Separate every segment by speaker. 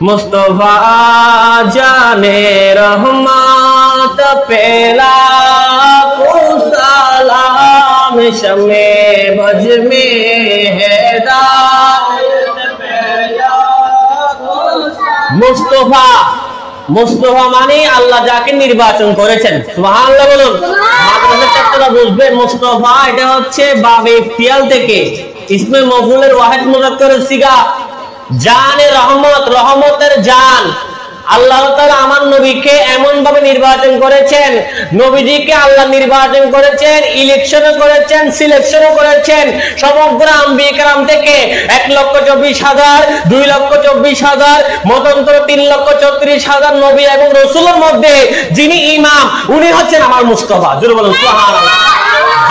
Speaker 1: मुस्तफा जाने रहमत पेला सलाम शमे भज में हेदायत पेला मुस्तफा मुस्तफा माने আল্লাহ যাকে নির্বাচন করেছেন সুবহানাল্লাহ বলুন। মাদ্রাসার ছাত্ররা বুঝবে মুস্তফা এটা হচ্ছে বাবে ইফতিয়াল থেকে ইসমে মফউলের ওয়াহিদ মুযাক্কারের সিগা জানে রহমত রহমতের জান। আল্লাহ তাআলা আমার নবীকে এমন ভাবে নির্বাচন করেছেন, নবীজিকে আল্লাহ নির্বাচন করেছেন, ইলেকশনও করেছেন, সিলেকশনও করেছেন সমগ্র আম্বিয়া کرام থেকে 1,24,000 2,24,000 মতান্তর 3,34,000 নবী এবং রাসূলের মধ্যে যিনি ইমাম উনি হচ্ছেন আমার মুস্তাফা। জোরে বলুন সুবহানাল্লাহ।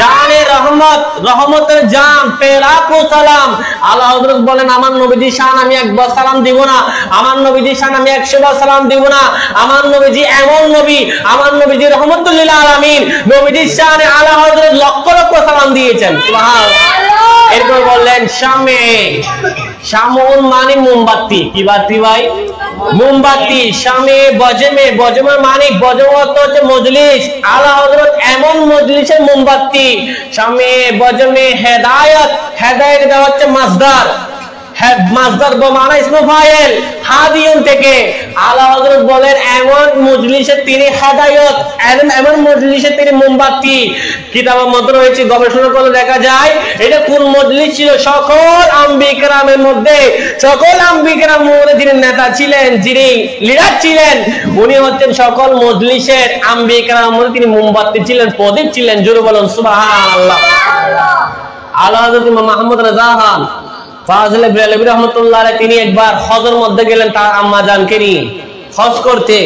Speaker 1: জানে রহমত রহমতের জান পেলাকু সালাম। আল্লাহ হযরত বলেন আমার নবীজি শান আমি একবার সালাম দিব না, আমার নবীজি শান আমি 100 বার সালাম দিব না। আমার নবীজি এমন নবী, আমার নবীজি রহমতুল লিল আলামিন, নবীজি শানে আল্লাহ হযরত লক্ষ লক্ষ সালাম দিয়েছেন সুবহানাল্লাহ। এরপর বললেন শামে, শামুন মানে মোমবাতি। কি বাতি ভাই? মোমবাতি। শামে বজমে, বজমে মানে বজম অর্থ হচ্ছে মজলিস। আলা হযরত এমন মজলিসের মোমবাতি। শামে বজমে হেদায়েত, হেদায়েত দেওয়া হচ্ছে মাসদার, মাসদার বমানা ইসমে ফাইল হাদিয়ুন থেকে। আলা হযরত বলেন এমন মজলিসে তিনি হেদায়েত, এমন মজলিসে তিনি মোমবাতি। কিতাবের মধ্যে রয়েছে, গবেষণা করলে দেখা যায় এটা কোন মজলিস ছিল। সকল আম্বিয়া کرامের মধ্যে, সকল আম্বিয়া کرامের মধ্যে যিনি নেতা ছিলেন, যিনি লিডার ছিলেন, উনি হচ্ছেন সকল মজলিসের আম্বিয়া کرامের মধ্যে তিনি মোমবাতি ছিলেন, প্রদীপ ছিলেন। জোরে বলুন সুবহানাল্লাহ। আলা হযরত ইমাম আহমদ রাজা খান ফাজলে বেরেলভী রহমাতুল্লাহ আলাইহি তিনি একবার হজের মধ্যে গেলেন তার আম্মা জানকে নিয়ে হজ করতে।